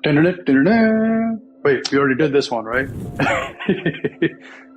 Dun-dun-dun-dun-dun. Wait, we already did this one, right?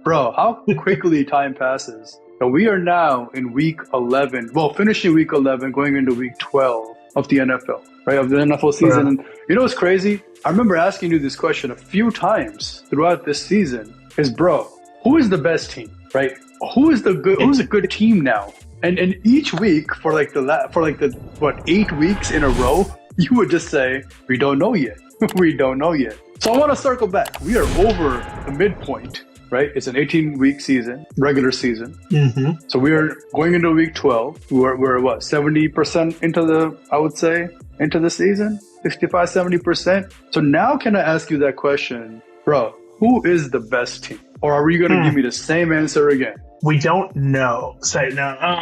Bro, how quickly time passes. So we are now in week 11. Well, finishing week 11, going into week 12 of the NFL, right? Of the NFL season. Right. And you know what's crazy? I remember asking you this question a few times throughout this season is, bro, who is the best team, right? Who's a good team now? And each week for the 8 weeks in a row, you would just say, we don't know yet. We don't know yet. So I want to circle back. We are over the midpoint, right? It's an 18-week season, regular season. Mm-hmm. So we are going into week 12. We're what, 70% into the season? 65, 70%. So now can I ask you that question, bro, who is the best team? Or are you going to give me the same answer again? We don't know. Say no.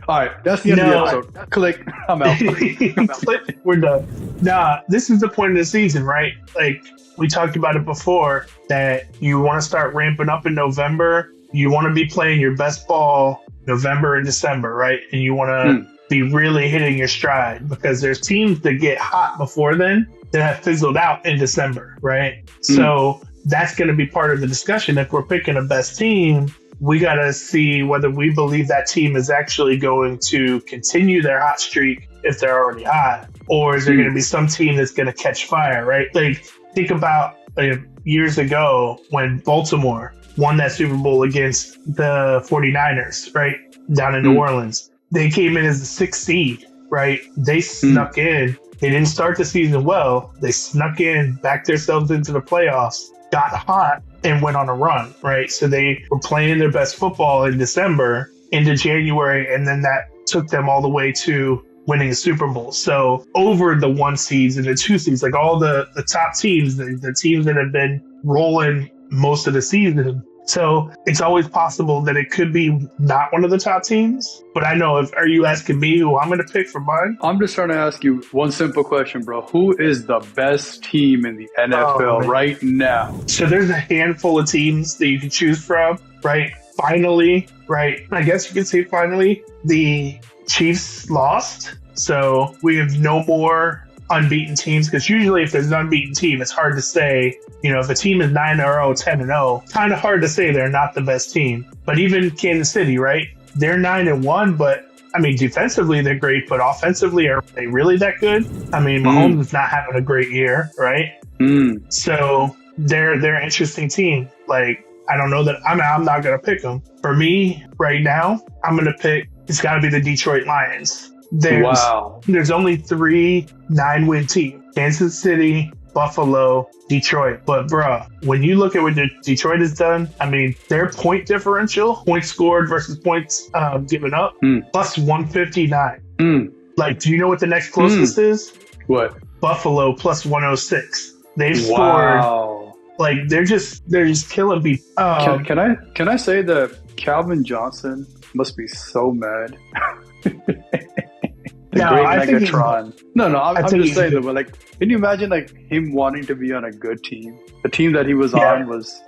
All right, that's the end of the episode. Click. I'm out. Click. We're done. Nah, this is the point of the season, right? Like we talked about it before, that you want to start ramping up in November. You want to be playing your best ball November and December, right? And you want to be really hitting your stride, because there's teams that get hot before then that have fizzled out in December, right? So that's going to be part of the discussion. If we're picking a best team, we got to see whether we believe that team is actually going to continue their hot streak if they're already hot, or is there going to be some team that's going to catch fire, right? Like, think about years ago when Baltimore won that Super Bowl against the 49ers, right? Down in New Orleans. They came in as the 6th seed, right? They snuck in. They didn't start the season well. They snuck in, backed themselves into the playoffs, got hot, and went on a run, right? So they were playing their best football in December into January, and then that took them all the way to winning a Super Bowl. So over the 1 seeds and the 2 seeds, like all the top teams, the teams that have been rolling most of the season. So it's always possible that it could be not one of the top teams. But I know, are you asking me who I'm going to pick for mine? I'm just trying to ask you one simple question, bro. Who is the best team in the NFL right now? So there's a handful of teams that you can choose from, right? Finally, right? I guess you could say finally, the Chiefs lost. So we have no more unbeaten teams, because usually if there's an unbeaten team, it's hard to say, if a team is 9-0, 10-0, kind of hard to say they're not the best team. But even Kansas City, right? They're 9-1, but I mean, defensively they're great, but offensively, are they really that good? I mean, Mahomes is not having a great year, right? So they're an interesting team. Like, I don't know that I'm not going to pick them. For me right now, I'm going to pick, it's got to be the Detroit Lions. There's only 3 9-win teams: Kansas City, Buffalo, Detroit. But bruh, when you look at what Detroit has done, I mean, their point differential, points scored versus points given up, plus 159. Like, do you know what the next closest is? What? Buffalo plus 106. They've scored. Like, they're just killing people. Can I say that Calvin Johnson must be so mad? I'm just saying that, but like, can you imagine like him wanting to be on a good team? The team that he was on was,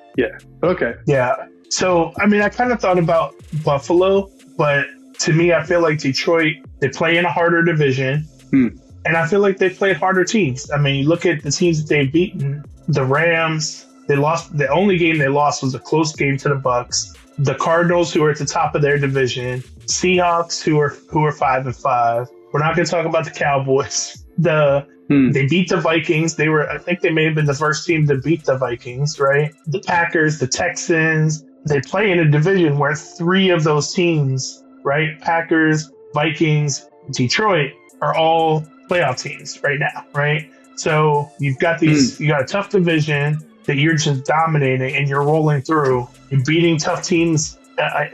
okay. Yeah. So, I mean, I kind of thought about Buffalo, but to me, I feel like Detroit, they play in a harder division, and I feel like they played harder teams. I mean, you look at the teams that they've beaten, the Rams, they lost, the only game they lost was a close game to the Bucks. The Cardinals, who are at the top of their division, Seahawks, who are 5-5. We're not going to talk about the Cowboys. They beat the Vikings. I think they may have been the first team to beat the Vikings, right? The Packers, the Texans. They play in a division where 3 of those teams, right? Packers, Vikings, Detroit, are all playoff teams right now, right? So you've got you got a tough division that you're just dominating and you're rolling through. You're beating tough teams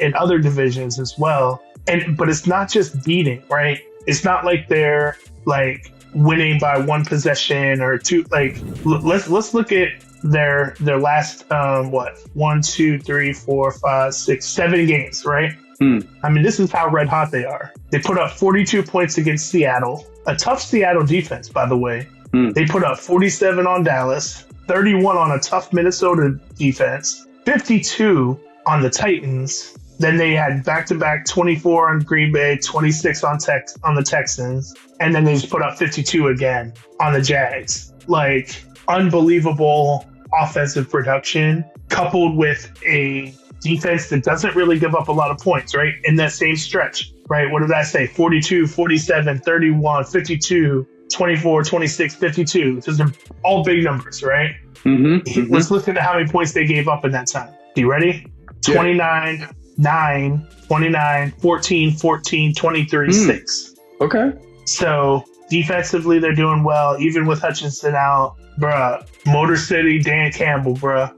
in other divisions as well. But it's not just beating, right? It's not like they're like winning by 1 possession or 2. Like, let's look at their last 1, 2, 3, 4, 5, 6, 7 games, right? I mean, this is how red hot they are. They put up 42 points against Seattle, a tough Seattle defense, by the way. They put up 47 on Dallas, 31 on a tough Minnesota defense, 52 on the Titans, Then they had back-to-back 24 on Green Bay, 26 on the Texans, and then they just put up 52 again on the Jags. Like, unbelievable offensive production coupled with a defense that doesn't really give up a lot of points, right? In that same stretch, right? What did I say? 42, 47, 31, 52, 24, 26, 52. Those are all big numbers, right? Let's look at how many points they gave up in that time. You ready? 29, 9, 29, 14, 14, 23, 6. Okay. So defensively, they're doing well, even with Hutchinson out. Bruh, Motor City, Dan Campbell, bruh.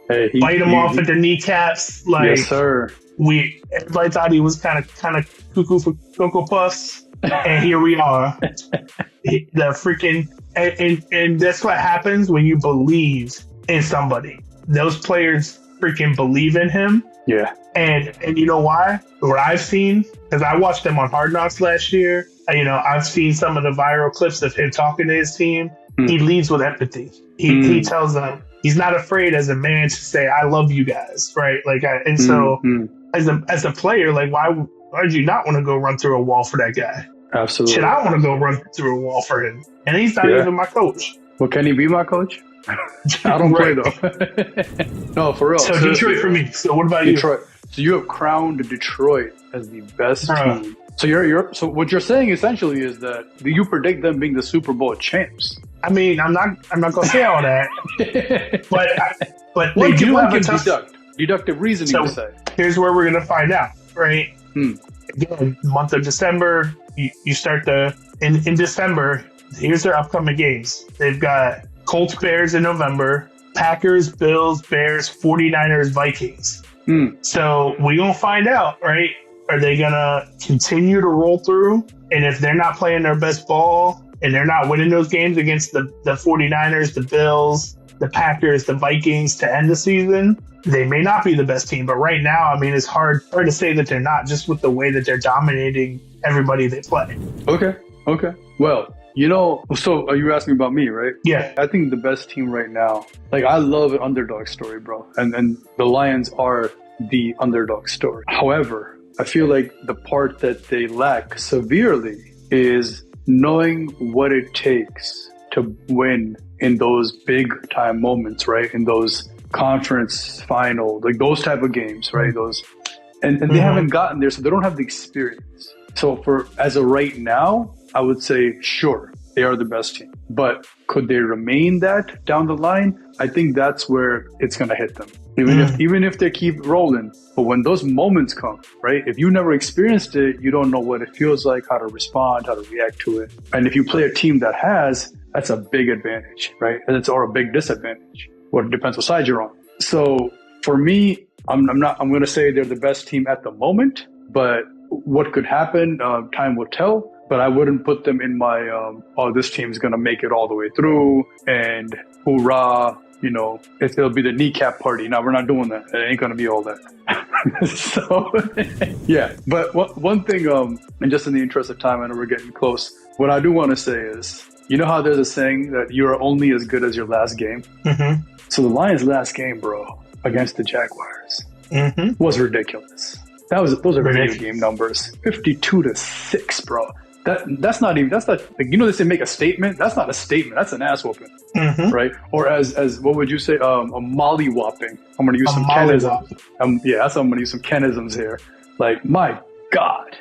Hey, Bite him off at the kneecaps. Like, yes, sir. Everybody thought he was kind of cuckoo for Cocoa Puffs, and here we are. The freaking and that's what happens when you believe in somebody. Those players freaking believe in him. Yeah. And you know why? What I've seen, because I watched them on Hard Knocks last year. I've seen some of the viral clips of him talking to his team. He leads with empathy. He tells them he's not afraid as a man to say, "I love you guys," right? Like, so as a player, like, why would you not want to go run through a wall for that guy? Absolutely. Should I want to go run through a wall for him? And he's not even my coach. Well, can he be my coach? I don't play though. No, for real. So Detroit for me. So what about Detroit? So you have crowned Detroit as the best team. So so what you're saying essentially is that you predict them being the Super Bowl champs. I mean, I'm not gonna say all that, but they do have a tough deductive reasoning to say. Here's where we're gonna find out, right? Again, month of December, you start in December. Here's their upcoming games. They've got Colts, Bears in November, Packers, Bills, Bears, 49ers, Vikings. So we gonna find out, right? Are they gonna continue to roll through? And if they're not playing their best ball and they're not winning those games against the 49ers, the Bills, the Packers, the Vikings to end the season, they may not be the best team. But right now, I mean, it's hard to say that they're not, just with the way that they're dominating everybody they play. Okay. Well, so are you asking about me, right? Yeah. I think the best team right now, like, I love an underdog story, bro. And the Lions are the underdog story. However, I feel like the part that they lack severely is knowing what it takes to win in those big time moments, right? In those conference final, like those type of games, right? And they haven't gotten there, so they don't have the experience. So as of right now, I would say, sure, they are the best team. But could they remain that down the line? I think that's where it's going to hit them. Even if they keep rolling. But when those moments come, right? If you never experienced it, you don't know what it feels like, how to respond, how to react to it. And if you play a team that has, that's a big advantage, right? Or a big disadvantage. Well, it depends what side you're on. So for me, I'm going to say they're the best team at the moment. But what could happen, time will tell. But I wouldn't put them in my, this team's going to make it all the way through and hoorah, it'll be the kneecap party. No, we're not doing that. It ain't going to be all that. So, yeah. But one thing, and just in the interest of time, I know we're getting close, what I do want to say is, you know how there's a saying that you are only as good as your last game? So the Lions' last game, bro, against the Jaguars was ridiculous. Those are video game numbers. 52-6, bro. That's not like, they say make a statement. That's not a statement. That's an ass whooping, right? Or as what would you say? A molly whopping. I'm gonna use some Kenisms. That's how I'm gonna use some Kenisms here. Like, my God.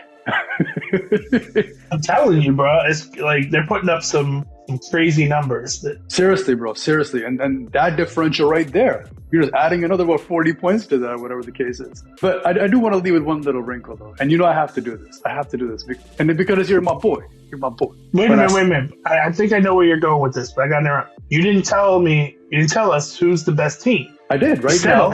I'm telling you, bro. It's like they're putting up some crazy numbers. Seriously, bro. Seriously, and that differential right there. You're just adding another 40 points to that, whatever the case is. But I do want to leave with one little wrinkle, though. And I have to do this. And because you're my boy. You're my boy. Wait a minute. I think I know where you're going with this, but I got it. You didn't tell us who's the best team. I did right now.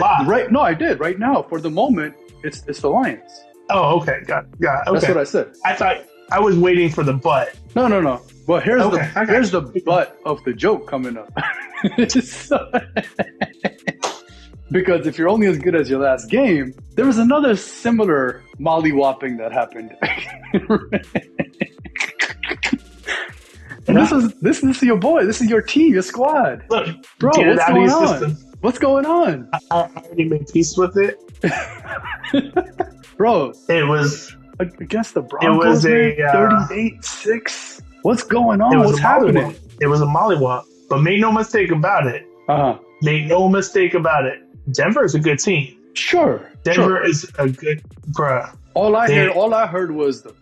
No, I did right now. For the moment, it's the Lions. Oh, okay. Got it. Okay. That's what I said. I thought I was waiting for the but. No. Well, here's the butt of the joke coming up. Because if you're only as good as your last game, there was another similar molly-whopping that happened. And this is your boy. This is your team, your squad. Look, bro, what's going on? What's going on? I already made peace with it. Bro, It was against the Broncos, a 38-6. What's going on? it was What's a happening? mollywop. It was a mollywop. But make no mistake about it. Uh-huh. Make no mistake about it. Denver is a good team. Sure. Denver is a good bruh. All I heard was the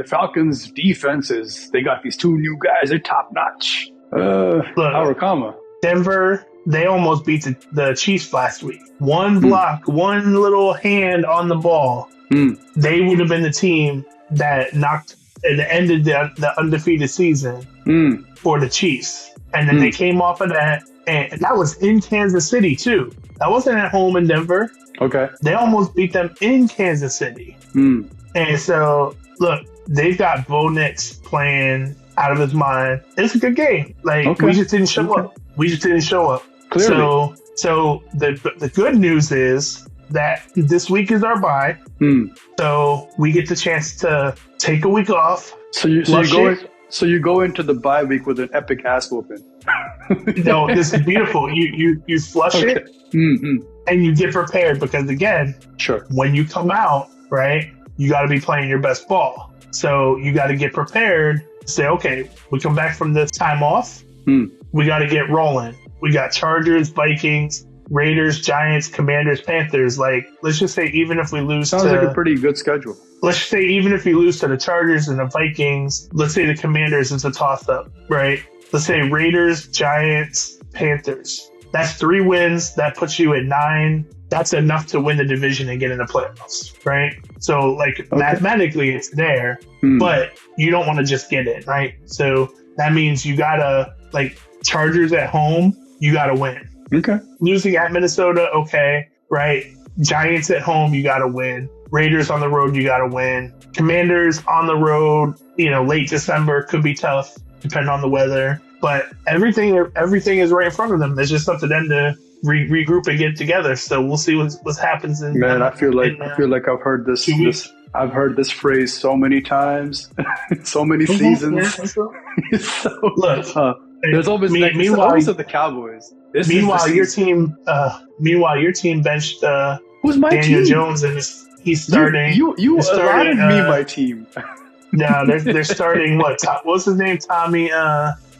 Falcons defenses. They got these two new guys. They're top notch. Arakama. Denver, they almost beat the Chiefs last week. One block, one little hand on the ball. They would have been the team that knocked and ended the undefeated season for the Chiefs. And then they came off of that, and that was in Kansas City too. That wasn't at home in Denver. Okay. They almost beat them in Kansas City. And so, look, they've got Bo Nix playing out of his mind. It's a good game. Like, we just didn't show up. We just didn't show up. Clearly. So the good news is that this week is our bye. So we get the chance to take a week off. So you go into the bye week with an epic ass whooping. No, this is beautiful. You flush it and you get prepared because, again, when you come out, right, you got to be playing your best ball. So you got to get prepared. Say, okay, we come back from this time off. We got to get rolling. We got Chargers, Vikings, Raiders, Giants, Commanders, Panthers. Like, let's just say even if we lose sounds like a pretty good schedule. Let's just say even if we lose to the Chargers and the Vikings, let's say the Commanders is a toss-up, right? Let's say Raiders, Giants, Panthers. That's 3 wins. That puts you at 9. That's enough to win the division and get in the playoffs, right? So, like, mathematically, it's there, but you don't want to just get it, right? So that means you got to, like, Chargers at home, you got to win. Okay. Losing at Minnesota, okay, right? Giants at home, you got to win. Raiders on the road, you got to win. Commanders on the road, late December could be tough, depending on the weather. But everything is right in front of them. It's just up to them to regroup and get together. So we'll see what happens. I feel like I've heard this. I've heard this phrase so many times, so many seasons. Look, there's always always with the Cowboys. Meanwhile, your team benched who's my Daniel team? Jones, and he's starting. You allotted me my team. No, they're starting what's his name? Tommy.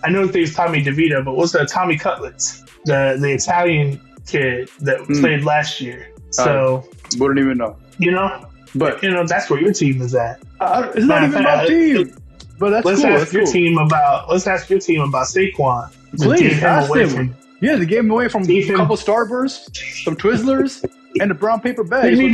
I know his name's Tommy DeVito, but what's Tommy Cutlets, the Italian kid that played last year. So wouldn't even know. But that's where your team is at. It's not even my team. But that's let's cool. Ask your team about Saquon. Please ask him. Yeah, they gave him away from a couple Starbursts, some Twizzlers, and a brown paper bag. He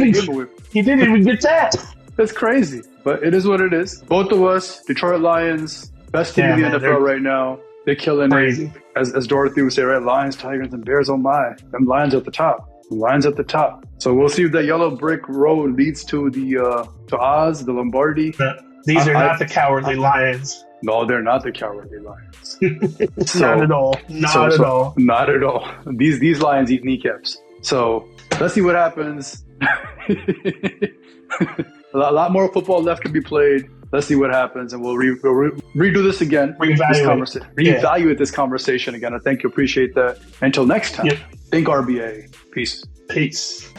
didn't even get that. That's crazy, but it is what it is. Both of us, Detroit Lions, best team in the NFL right now. They're killing it. As Dorothy would say, right? Lions, Tigers, and Bears. Oh my, them Lions at the top. Lions at the top. So we'll see if that yellow brick road leads to to Oz, the Lombardi. These are not the cowardly Lions. No, they're not the cowardly Lions. Not at all. Not at all. These Lions eat kneecaps. So let's see what happens. A lot more football left to be played. Let's see what happens, and we'll redo this again. Reevaluate this conversation again. I thank you. Appreciate that. Until next time, Think RBA. Peace.